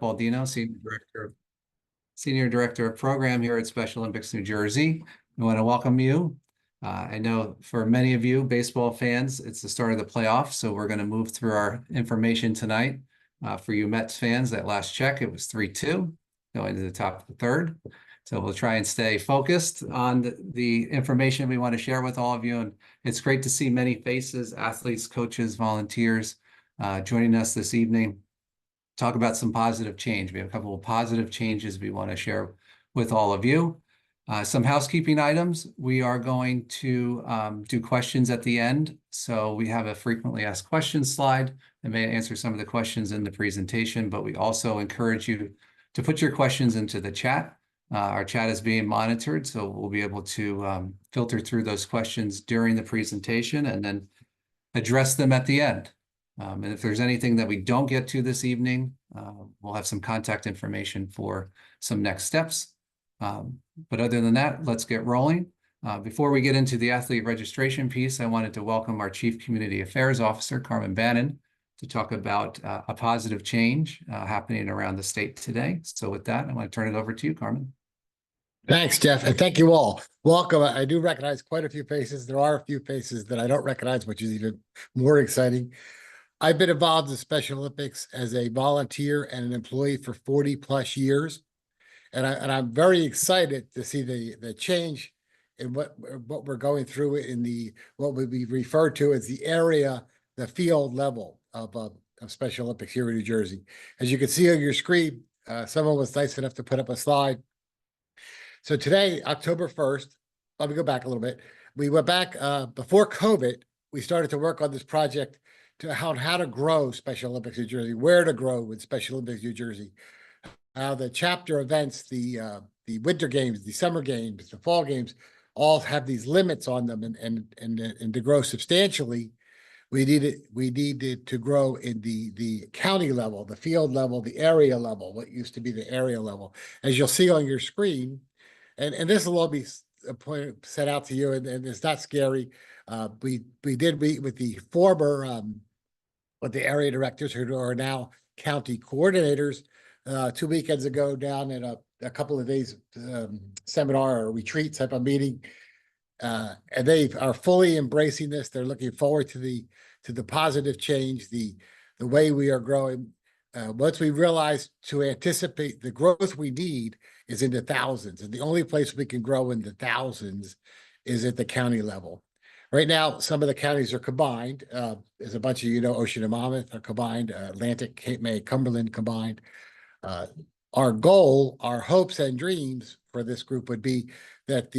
Baldino, Senior Director of Program here at Special Olympics New Jersey. I want to welcome you. I know for many of you baseball fans, it's the start of the playoffs, so we're going to move through our information tonight. For you Mets fans, that last check, it was 3-2 going to the top of the third. So we'll try and stay focused on the information we want to share with all of you. And it's great to see many faces, athletes, coaches, volunteers joining us this evening. Talk about some positive change. We have a couple of positive changes we want to share with all of you. Some housekeeping items. We are going to do questions at the end. So we have a frequently asked questions slide that may answer some of the questions in the presentation, but we also encourage you to put your questions into the chat. Our chat is being monitored, so we'll be able to filter through those questions during the presentation and then address them at the end. And if there's anything that we don't get to this evening, we'll have some contact information for some next steps. But other than that, let's get rolling. Before we get into the athlete registration piece, I wanted to welcome our Chief Community Affairs Officer, Carmen Bannon, to talk about a positive change happening around the state today. So with that, I'm going to turn it over to you, Carmen. Thanks, Jeff, and thank you all. Welcome. I do recognize quite a few faces. There are a few faces that I don't recognize, which is even more exciting. I've been involved in Special Olympics as a volunteer and an employee for 40 plus years. And I'm very excited to see the change in what we're going through in what would be referred to as the field level of Special Olympics here in New Jersey. As you can see on your screen, someone was nice enough to put up a slide. So today, October 1st, let me go back a little bit. We went back before COVID. We started to work on this project to how to grow Special Olympics New Jersey, where to grow with Special Olympics New Jersey. The chapter events, the winter games, the summer games, the fall games, all have these limits on them, and to grow substantially, we needed to grow in the county level, the field level, the area level, what used to be the area level. As you'll see on your screen, and this will all be set out to you, and it's not scary. We did meet with the former with the area directors who are now county coordinators 2 weekends ago down in a couple of days seminar or retreat type of meeting, and they are fully embracing this. They're looking forward to the positive change, the way we are growing. Once we realize to anticipate the growth we need is in the thousands, and the only place we can grow in the thousands is at the county level. Right now, some of the counties are combined. There's a bunch of, Ocean and Monmouth are combined, Atlantic, Cape May, Cumberland combined. Our goal, our hopes and dreams for this group would be that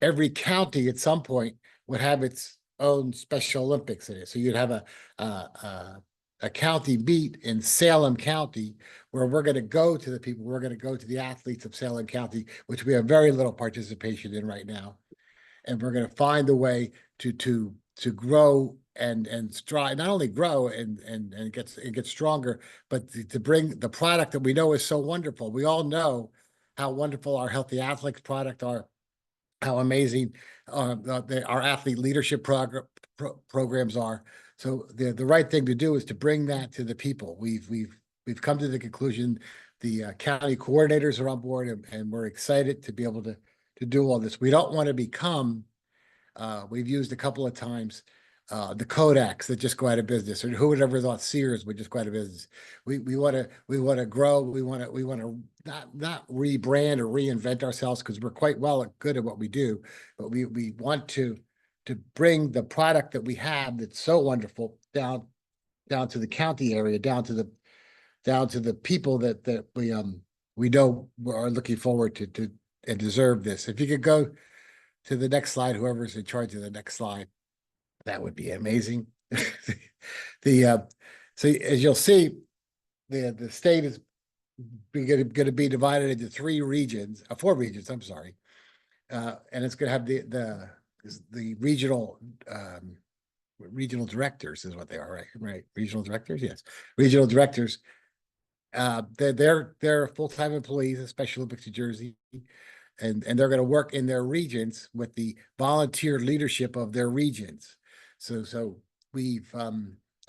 every county at some point would have its own Special Olympics in it. So you'd have a county meet in Salem County where we're going to go to the people, we're going to go to the athletes of Salem County, which we have very little participation in right now. And we're going to find a way to grow and strive, not only grow and get stronger, but to bring the product that we know is so wonderful. We all know how wonderful our Healthy Athletes product are, how amazing our athlete leadership programs are. So the right thing to do is to bring that to the people. We've come to the conclusion the county coordinators are on board, and we're excited to be able to do all this. We don't want to become, we've used a couple of times, the Kodaks that just go out of business, or whoever thought Sears would just go out of business. We want to grow. We want to not rebrand or reinvent ourselves, because we're quite good at what we do, but we want to bring the product that we have that's so wonderful down to the county area, down to the people that we know are looking forward to and deserve this. If you could go to the next slide, whoever's in charge of the next slide, that would be amazing. So as you'll see, the state is going to be divided into four regions. I'm sorry, and it's going to have the regional directors is what they are, right? Regional directors, yes, regional directors. They're full-time employees of Special Olympics New Jersey, and they're going to work in their regions with the volunteer leadership of their regions. So we've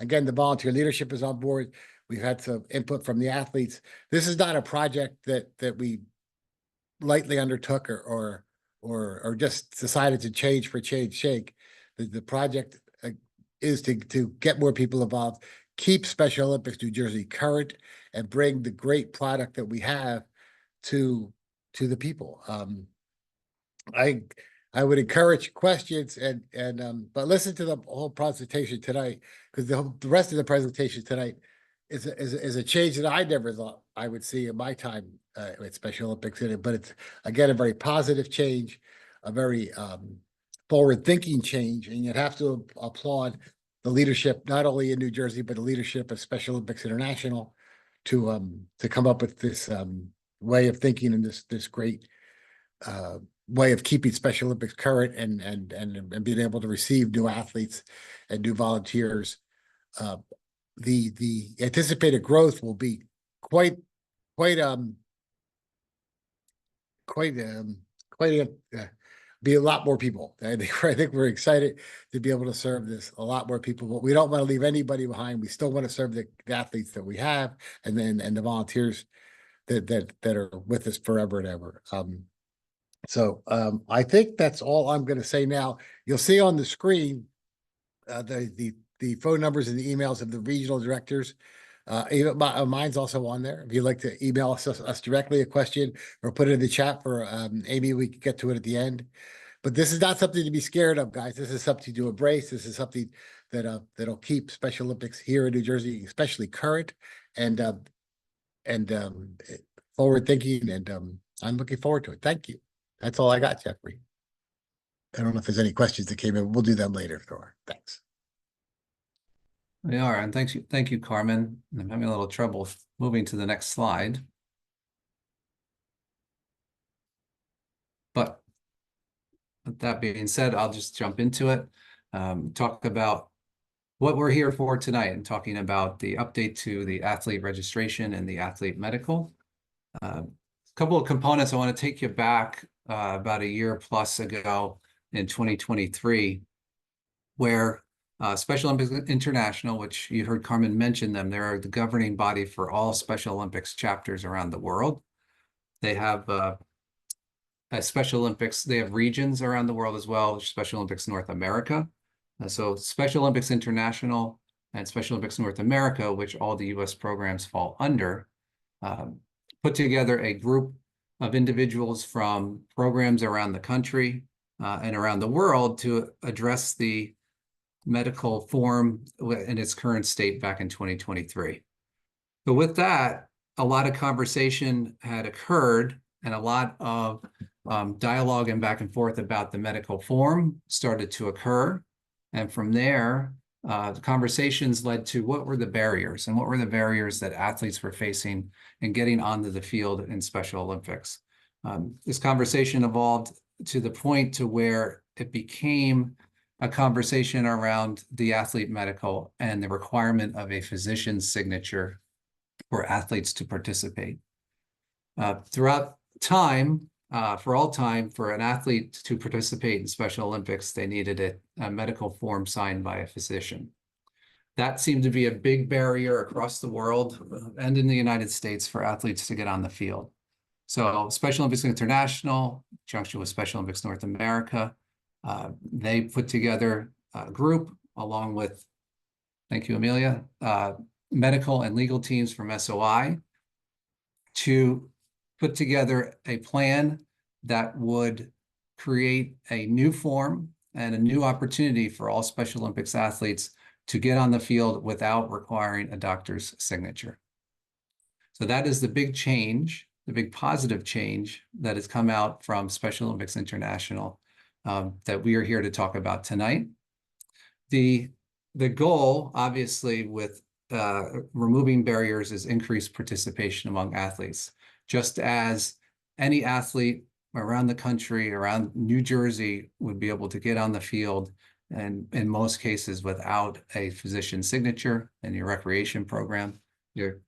again, the volunteer leadership is on board. We've had some input from the athletes. This is not a project that we lightly undertook or just decided to change for change sake. The project is to get more people involved, keep Special Olympics New Jersey current, and bring the great product that we have to the people. I I would encourage questions but listen to the whole presentation tonight, because the rest of the presentation tonight is a change that I never thought I would see in my time with Special Olympics in it. But it's again a very positive change, a very forward-thinking change, and you'd have to applaud the leadership not only in New Jersey but the leadership of Special Olympics International to come up with this way of thinking and this great way of keeping Special Olympics current and being able to receive new athletes and new volunteers. The anticipated growth will be quite be a lot more people. I think we're excited to be able to serve this a lot more people, but we don't want to leave anybody behind. We still want to serve the athletes that we have and the volunteers that are with us forever and ever. I think that's all I'm going to say now. You'll see on the screen the phone numbers and the emails of the regional directors. Even mine's also on there. If you'd like to email us directly a question or put it in the chat for Amy, we can get to it at the end. But this is not something to be scared of, guys. This is something to embrace. This is something that'll keep Special Olympics here in New Jersey, especially current and forward thinking. And I'm looking forward to it. Thank you. That's all I got, Jeffrey. I don't know if there's any questions that came in. We'll do them later if there are. Thanks. We are, and thank you, Carmen. I'm having a little trouble moving to the next slide. But with that being said, I'll just jump into it. Talk about what we're here for tonight and talking about the update to the athlete registration and the athlete medical. A couple of components. I want to take you back about a year plus ago in 2023, where Special Olympics International, which you heard Carmen mention them, they're the governing body for all Special Olympics chapters around the world. They have Special Olympics, they have regions around the world as well, Special Olympics North America. So Special Olympics International and Special Olympics North America, which all the US programs fall under, put together a group of individuals from programs around the country and around the world to address the medical form in its current state back in 2023. But with that, a lot of conversation had occurred and a lot of dialogue and back and forth about the medical form started to occur. And from there, the conversations led to what were the barriers and what were the barriers that athletes were facing in getting onto the field in Special Olympics. This conversation evolved to the point to where it became a conversation around the athlete medical and the requirement of a physician's signature for athletes to participate. Throughout time, for all time, for an athlete to participate in Special Olympics, they needed a medical form signed by a physician. That seemed to be a big barrier across the world and in the United States for athletes to get on the field. So Special Olympics International, in conjunction with Special Olympics North America, they put together a group along with, thank you, Amelia, medical and legal teams from SOI to put together a plan that would create a new form and a new opportunity for all Special Olympics athletes to get on the field without requiring a doctor's signature. So that is the big change, the big positive change that has come out from Special Olympics International that we are here to talk about tonight. The goal, obviously, with removing barriers is increased participation among athletes. Just as any athlete around the country, around New Jersey, would be able to get on the field, and in most cases without a physician's signature in your recreation program, your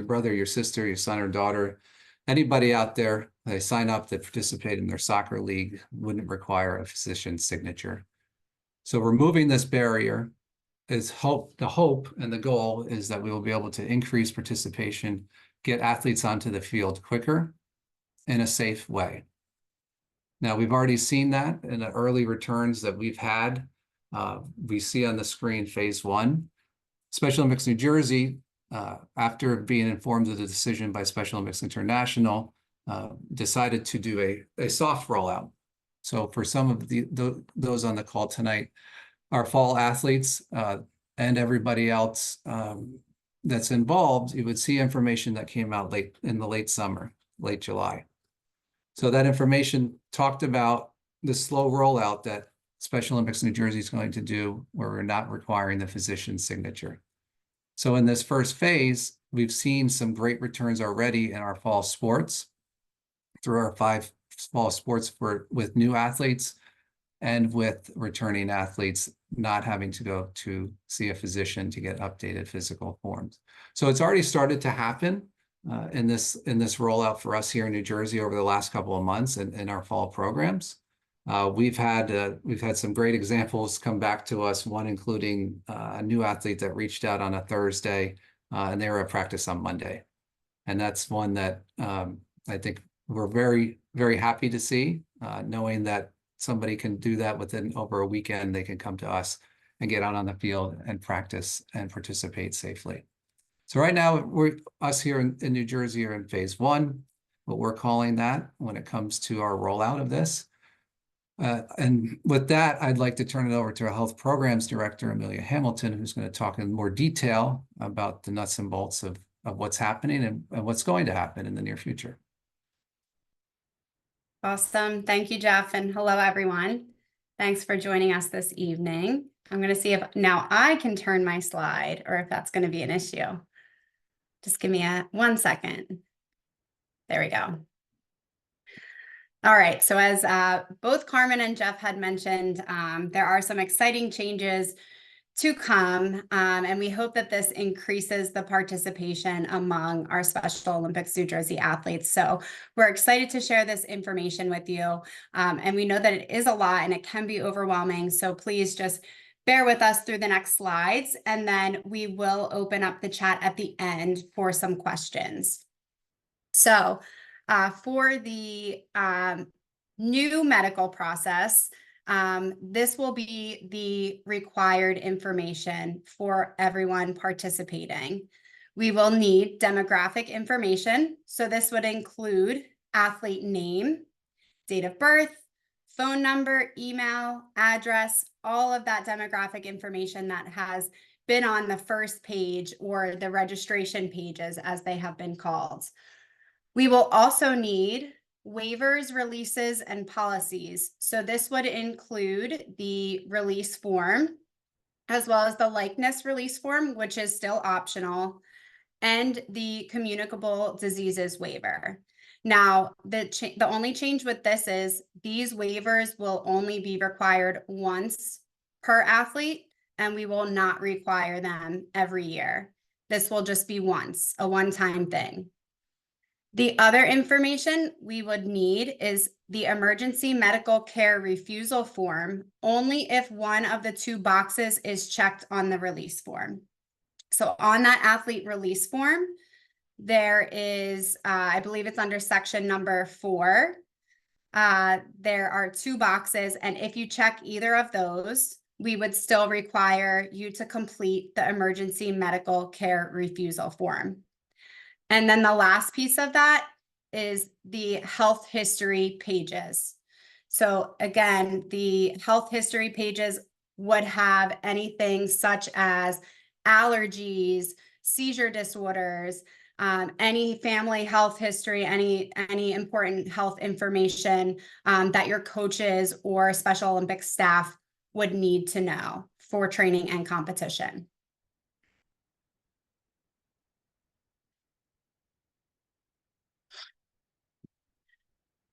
brother, your sister, your son or daughter, anybody out there, they sign up to participate in their soccer league, wouldn't require a physician's signature. So removing this barrier the hope and the goal is that we will be able to increase participation, get athletes onto the field quicker in a safe way. Now, we've already seen that in the early returns that we've had. We see on the screen phase 1. Special Olympics New Jersey, after being informed of the decision by Special Olympics International, decided to do a soft rollout. So for some of those on the call tonight, our fall athletes and everybody else that's involved, you would see information that came out in the late summer, late July. So that information talked about the slow rollout that Special Olympics New Jersey is going to do, where we're not requiring the physician's signature. So in this first phase, we've seen some great returns already in our fall sports through our 5 fall sports with new athletes and with returning athletes not having to go to see a physician to get updated physical forms. So it's already started to happen in this rollout for us here in New Jersey over the last couple of months in our fall programs. We've had some great examples come back to us, one including a new athlete that reached out on a Thursday and they were at practice on Monday. And that's one that I think we're very, very happy to see, knowing that somebody can do that within over a weekend. They can come to us and get out on the field and practice and participate safely. So right now, us here in New Jersey are in phase 1, what we're calling that when it comes to our rollout of this. And with that, I'd like to turn it over to our Health Programs Director, Amelia Hamilton, who's going to talk in more detail about the nuts and bolts of what's happening and what's going to happen in the near future. Awesome. Thank you, Jeff. And hello, everyone. Thanks for joining us this evening. I'm going to see if now I can turn my slide or if that's going to be an issue. Just give me 1 second. There we go. All right. So as both Carmen and Jeff had mentioned, there are some exciting changes to come, and we hope that this increases the participation among our Special Olympics New Jersey athletes. So we're excited to share this information with you, and we know that it is a lot and it can be overwhelming. So please just bear with us through the next slides, and then we will open up the chat at the end for some questions. So for the new medical process, this will be the required information for everyone participating. We will need demographic information. So this would include athlete name, date of birth, phone number, email, address, all of that demographic information that has been on the first page or the registration pages as they have been called. We will also need waivers, releases, and policies. So this would include the release form, as well as the likeness release form, which is still optional, and the communicable diseases waiver. Now, the only change with this is these waivers will only be required once per athlete, and we will not require them every year. This will just be once, a one-time thing. The other information we would need is the emergency medical care refusal form, only if one of the 2 boxes is checked on the release form. So on that athlete release form, there is, I believe it's under section number 4. There are 2 boxes, and if you check either of those, we would still require you to complete the emergency medical care refusal form. And then the last piece of that is the health history pages. So again, the health history pages would have anything such as allergies, seizure disorders, any family health history, any important health information that your coaches or Special Olympics staff would need to know for training and competition.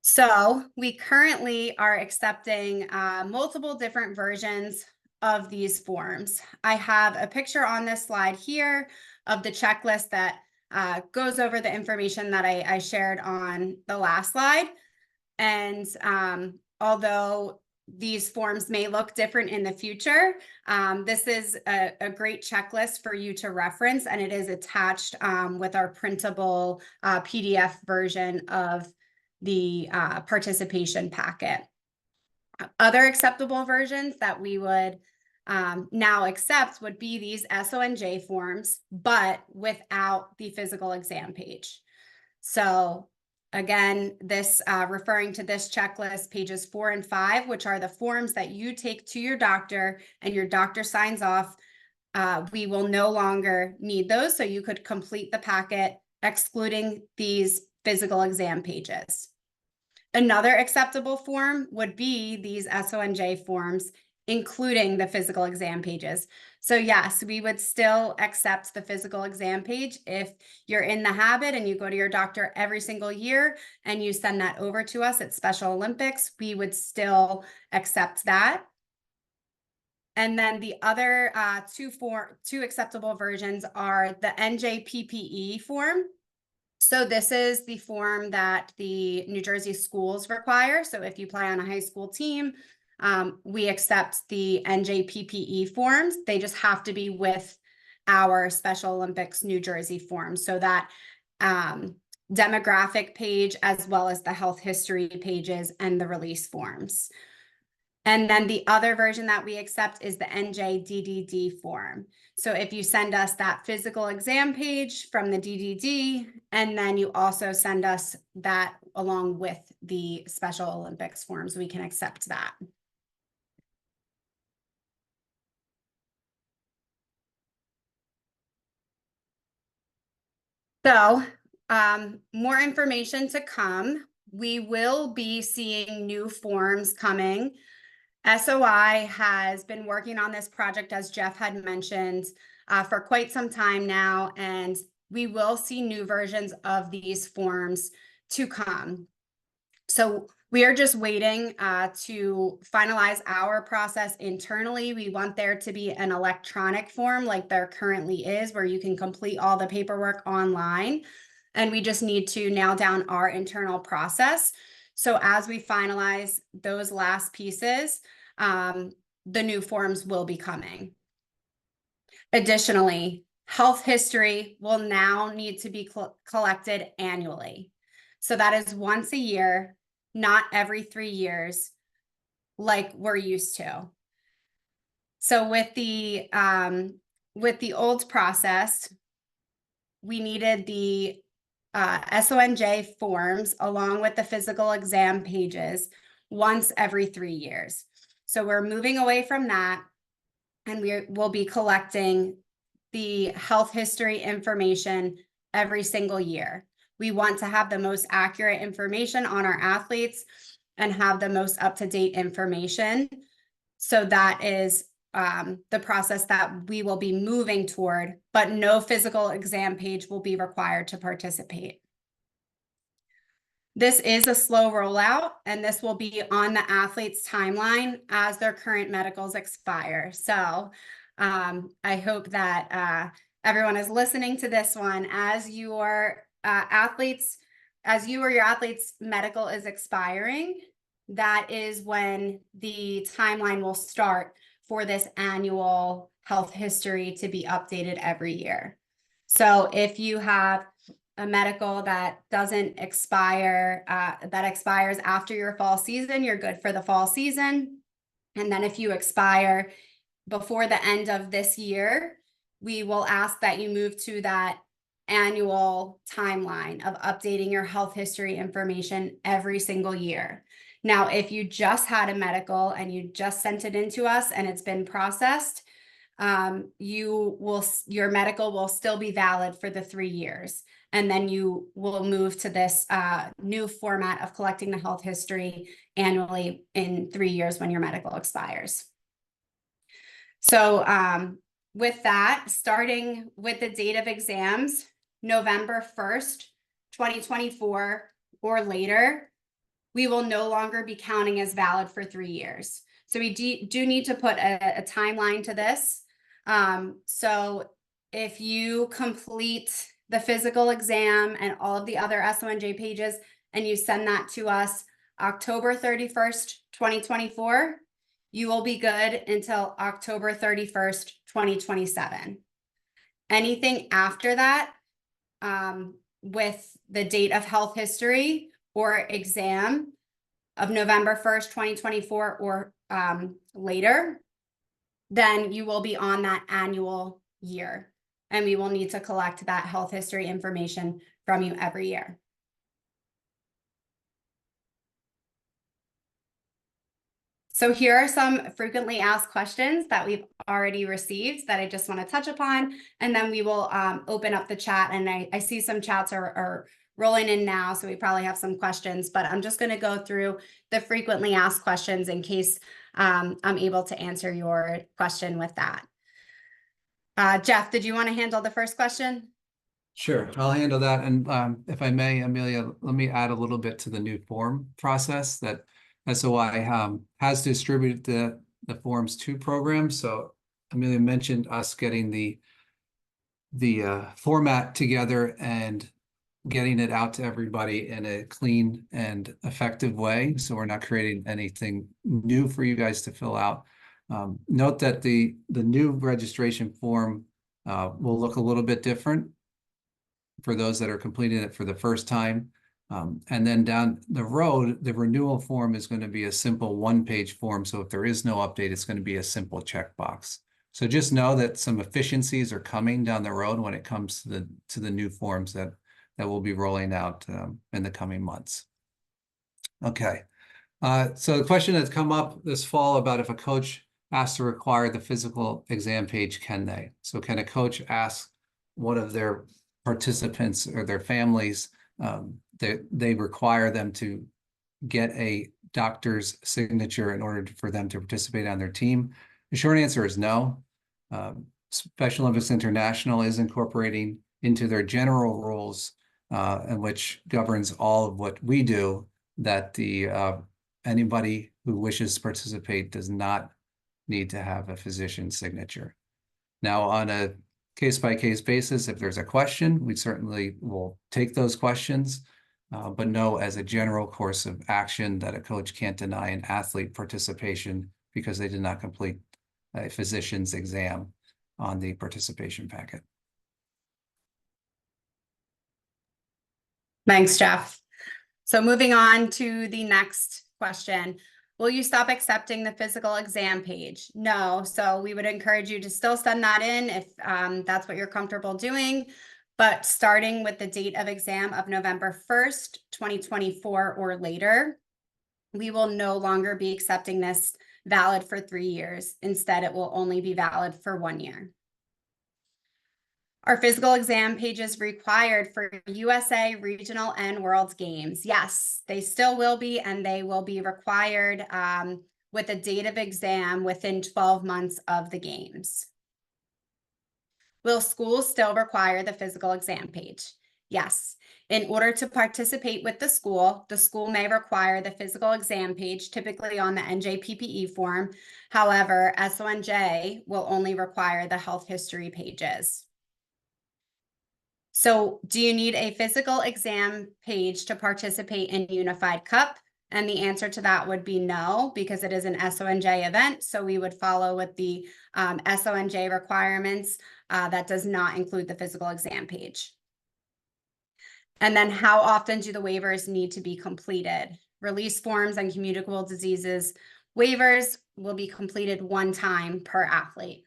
So we currently are accepting multiple different versions of these forms. I have a picture on this slide here of the checklist that goes over the information that I shared on the last slide. And although these forms may look different in the future. This is a great checklist for you to reference, and it is attached with our printable PDF version of the participation packet. Other acceptable versions that we would now accept would be these SONJ forms, but without the physical exam page. So again, this referring to this checklist, pages 4 and 5, which are the forms that you take to your doctor and your doctor signs off. We will no longer need those. So you could complete the packet excluding these physical exam pages. Another acceptable form would be these SONJ forms, including the physical exam pages. So yes, we would still accept the physical exam page if you're in the habit and you go to your doctor every single year and you send that over to us at Special Olympics, we would still accept that. And then the other two acceptable versions are the NJPPE form. So this is the form that the New Jersey schools require. So if you play on a high school team, we accept the NJPPE forms. They just have to be with our Special Olympics New Jersey form. So that demographic page, as well as the health history pages and the release forms. And then the other version that we accept is the NJDDD form. So if you send us that physical exam page from the DDD, and then you also send us that along with the Special Olympics forms, we can accept that. So more information to come. We will be seeing new forms coming. SOI has been working on this project, as Jeff had mentioned, for quite some time now, and we will see new versions of these forms to come. So we are just waiting to finalize our process internally. We want there to be an electronic form like there currently is, where you can complete all the paperwork online. And we just need to nail down our internal process. So as we finalize those last pieces, the new forms will be coming. Additionally, health history will now need to be collected annually. So that is once a year, not every 3 years, like we're used to. So with the old process, we needed the SONJ forms along with the physical exam pages once every 3 years. So we're moving away from that, and we will be collecting the health history information every single year. We want to have the most accurate information on our athletes and have the most up-to-date information. So that is the process that we will be moving toward, but no physical exam page will be required to participate. This is a slow rollout, and this will be on the athlete's timeline as their current medicals expire. So I hope that everyone is listening to this one as your athletes, as you or your athlete's medical is expiring. That is when the timeline will start for this annual health history to be updated every year. So if you have a medical that doesn't expire, that expires after your fall season, you're good for the fall season. And then if you expire before the end of this year, we will ask that you move to that annual timeline of updating your health history information every single year. Now, if you just had a medical and you just sent it in to us and it's been processed, your medical will still be valid for the 3 years. And then you will move to this new format of collecting the health history annually in 3 years when your medical expires. So with that, starting with the date of exams, November 1st, 2024 or later, we will no longer be counting as valid for 3 years. So we do need to put a timeline to this. So if you complete the physical exam and all of the other SONJ pages and you send that to us October 31st, 2024, you will be good until October 31st, 2027. Anything after that, with the date of health history or exam of November 1st, 2024 or later, then you will be on that annual year. And we will need to collect that health history information from you every year. So here are some frequently asked questions that we've already received that I just want to touch upon, and then we will open up the chat. And I see some chats are rolling in now, so we probably have some questions, but I'm just going to go through the frequently asked questions in case I'm able to answer your question with that. Jeff, did you want to handle the first question? Sure, I'll handle that. And if I may, Amelia, let me add a little bit to the new form process that SOI has distributed the forms to programs. So Amelia mentioned us getting the format together and getting it out to everybody in a clean and effective way. So we're not creating anything new for you guys to fill out. Note that the new registration form will look a little bit different for those that are completing it for the first time. And then down the road, the renewal form is going to be a simple one-page form. So if there is no update, it's going to be a simple checkbox. So just know that some efficiencies are coming down the road when it comes to the new forms that we'll be rolling out in the coming months. Okay. So the question that's come up this fall about if a coach has to require the physical exam page, can they? So can a coach ask one of their participants or their families they require them to get a doctor's signature in order for them to participate on their team? The short answer is no. Special Olympics International is incorporating into their general rules, and which governs all of what we do, that anybody who wishes to participate does not need to have a physician's signature. Now, on a case-by-case basis, if there's a question, we certainly will take those questions, but no, as a general course of action, that a coach can't deny an athlete participation because they did not complete a physician's exam on the participation packet. Thanks, Jeff. So moving on to the next question. Will you stop accepting the physical exam page? No. So we would encourage you to still send that in if that's what you're comfortable doing. But starting with the date of exam of November 1st, 2024 or later, we will no longer be accepting this valid for 3 years. Instead, it will only be valid for 1 year. Are physical exam pages required for USA, regional, and World Games? Yes, they still will be, and they will be required with a date of exam within 12 months of the games. Will schools still require the physical exam page? Yes. In order to participate with the school may require the physical exam page, typically on the NJPPE form. However, SONJ will only require the health history pages. So do you need a physical exam page to participate in Unified Cup? And the answer to that would be no, because it is an SONJ event. So we would follow with the SONJ requirements. That does not include the physical exam page. And then how often do the waivers need to be completed? Release forms and communicable diseases waivers will be completed 1 time per athlete.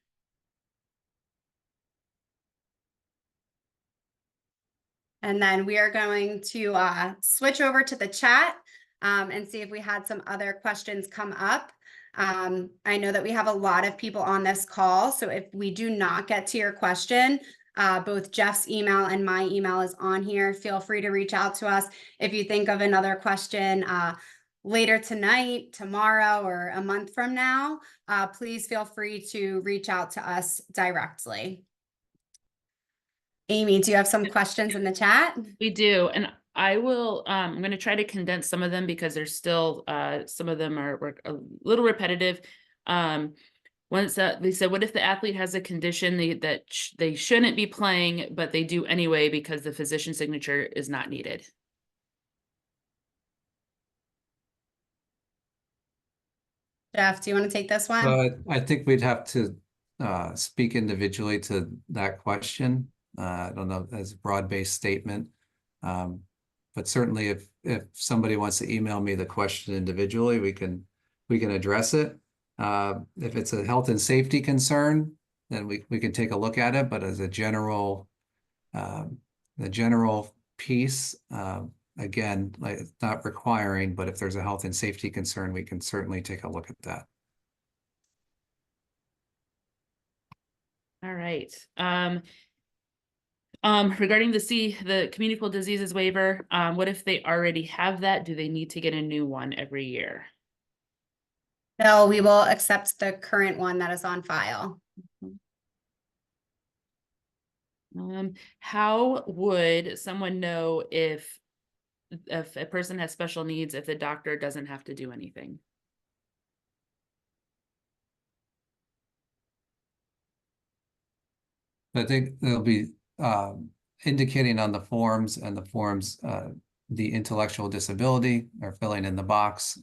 And then we are going to switch over to the chat and see if we had some other questions come up. I know that we have a lot of people on this call, so if we do not get to your question, both Jeff's email and my email is on here. Feel free to reach out to us if you think of another question later tonight, tomorrow, or a month from now. Please feel free to reach out to us directly. Amy, do you have some questions in the chat? We do, and I will, I'm going to try to condense some of them because there's still, some of them are a little repetitive. Once they said, what if the athlete has a condition that they shouldn't be playing, but they do anyway because the physician signature is not needed? Jeff, do you want to take this one? But I think we'd have to speak individually to that question. I don't know, as a broad-based statement. But certainly if somebody wants to email me the question individually, we can address it. If it's a health and safety concern, then we can take a look at it. But as a general, the general piece, again, like it's not requiring, but if there's a health and safety concern, we can certainly take a look at that. All right. Regarding the communicable diseases waiver, what if they already have that? Do they need to get a new one every year? No, we will accept the current one that is on file. How would someone know if a person has special needs if the doctor doesn't have to do anything? I think they'll be indicating on the forms and the forms the intellectual disability or filling in the box.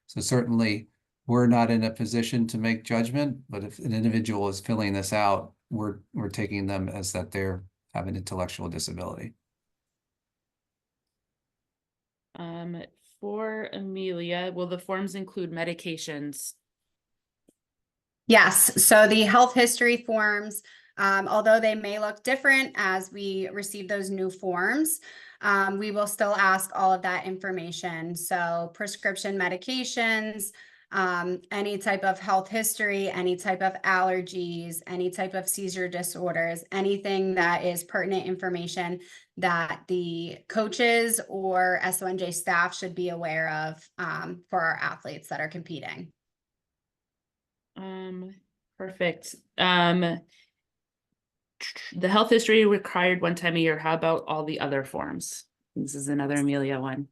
So certainly we're not in a position to make judgment, but if an individual is filling this out, we're taking them as that they're have an intellectual disability. For Amelia, will the forms include medications? Yes, so the health history forms, although they may look different as we receive those new forms, we will still ask all of that information. So prescription medications, any type of health history, any type of allergies, any type of seizure disorders, anything that is pertinent information that the coaches or SONJ staff should be aware of for our athletes that are competing. Perfect. The health history required one time a year. How about all the other forms? This is another Amelia one.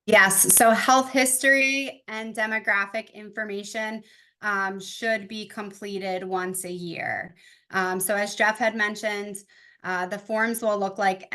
Yes, so health history and demographic information should be completed once a year. So as Jeff had mentioned, the forms will look like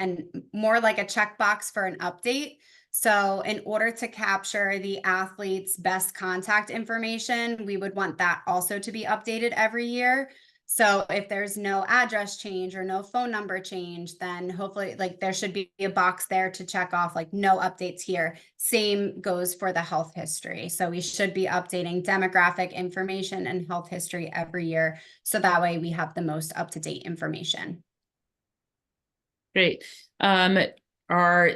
more like a checkbox for an update. So in order to capture the athlete's best contact information, we would want that also to be updated every year. So if there's no address change or no phone number change, then hopefully like there should be a box there to check off like no updates here. Same goes for the health history. So we should be updating demographic information and health history every year. So that way we have the most up-to-date information. Great. Are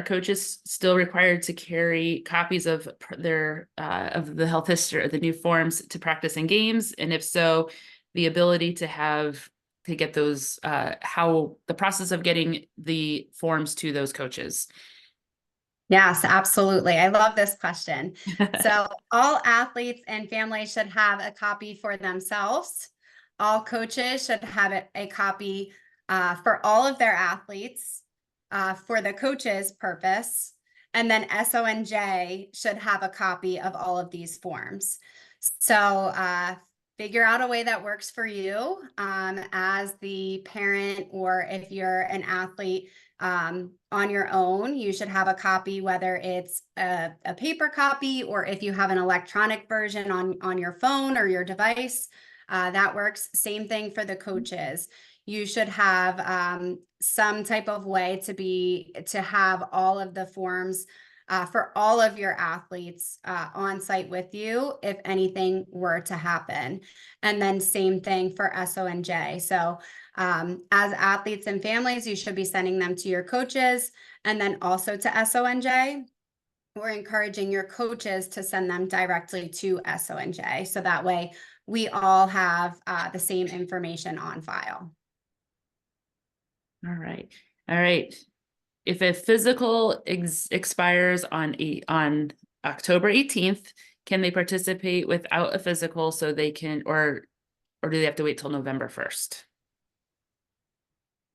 coaches still required to carry copies of their of the health history, the new forms to practice in games? And if so, the ability to get those, how the process of getting the forms to those coaches? Yes, absolutely. I love this question. So all athletes and families should have a copy for themselves. All coaches should have a copy for all of their athletes for the coaches' purpose. And then SONJ should have a copy of all of these forms. So figure out a way that works for you as the parent, or if you're an athlete on your own, you should have a copy, whether it's a paper copy or if you have an electronic version on your phone or your device, that works. Same thing for the coaches. You should have some type of way to have all of the forms for all of your athletes on site with you if anything were to happen. And then same thing for SONJ. So as athletes and families, you should be sending them to your coaches and then also to SONJ. We're encouraging your coaches to send them directly to SONJ. So that way we all have the same information on file. All right. All right. If a physical expires on October 18th, can they participate without a physical so they can, or do they have to wait till November 1st?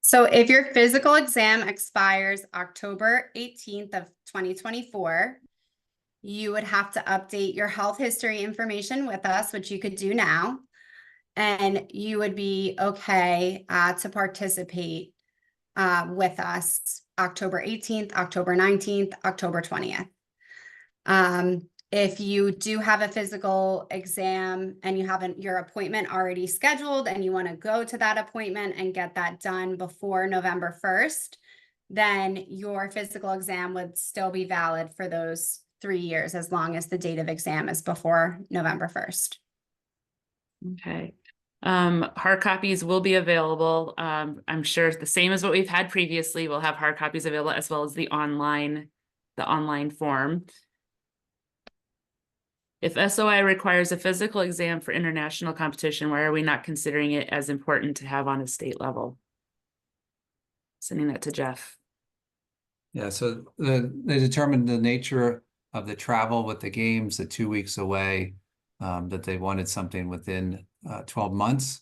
So if your physical exam expires October 18th of 2024, you would have to update your health history information with us, which you could do now, and you would be okay to participate with us October 18th, October 19th, October 20th. If you do have a physical exam and you have your appointment already scheduled and you want to go to that appointment and get that done before November 1st, then your physical exam would still be valid for those 3 years as long as the date of exam is before November 1st. Okay. Hard copies will be available. I'm sure the same as what we've had previously. We'll have hard copies available as well as the online form. If SOI requires a physical exam for international competition, why are we not considering it as important to have on a state level? Sending that to Jeff. Yeah, so they determined the nature of the travel with the games, the 2 weeks away, that they wanted something within 12 months,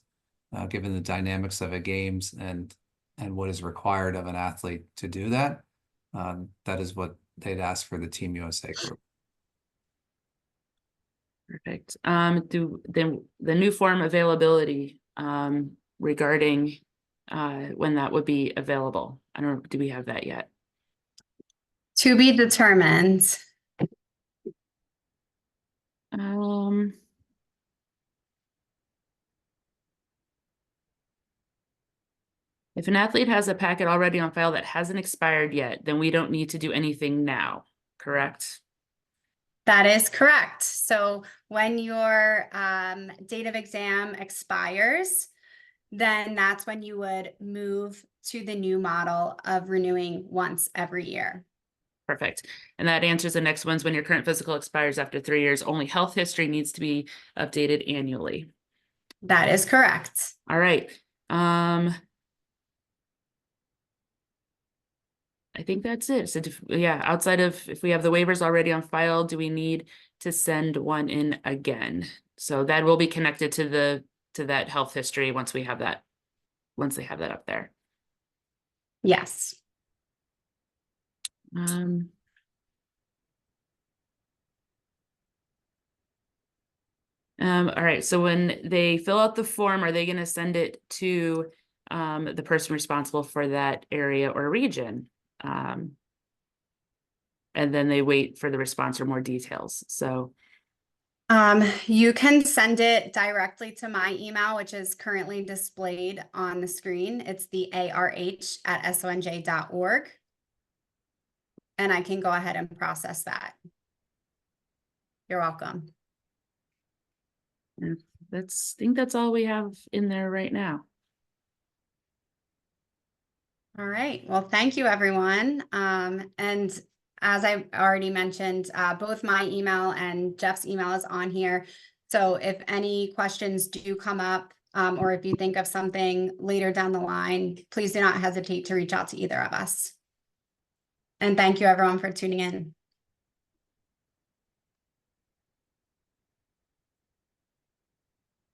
given the dynamics of a games and what is required of an athlete to do that. That is what they'd asked for the Team USA group. Perfect. Do the new form availability regarding when that would be available? I don't know, do we have that yet? To be determined. If an athlete has a packet already on file that hasn't expired yet, then we don't need to do anything now, correct? That is correct. So when your date of exam expires, then that's when you would move to the new model of renewing once every year. Perfect. And that answers the next ones. When your current physical expires after 3 years, only health history needs to be updated annually. That is correct. All right. I think that's it. So yeah, outside of if we have the waivers already on file, do we need to send one in again? So that will be connected to that health history once they have that up there. Yes. All right, so when they fill out the form, are they going to send it to the person responsible for that area or region? And then they wait for the response or more details. So you can send it directly to my email, which is currently displayed on the screen. It's the arh@sonj.org. And I can go ahead and process that. You're welcome. I think that's all we have in there right now. All right. Well, thank you, everyone. And as I already mentioned, both my email and Jeff's email is on here. So if any questions do come up, or if you think of something later down the line, please do not hesitate to reach out to either of us. And thank you, everyone, for tuning in.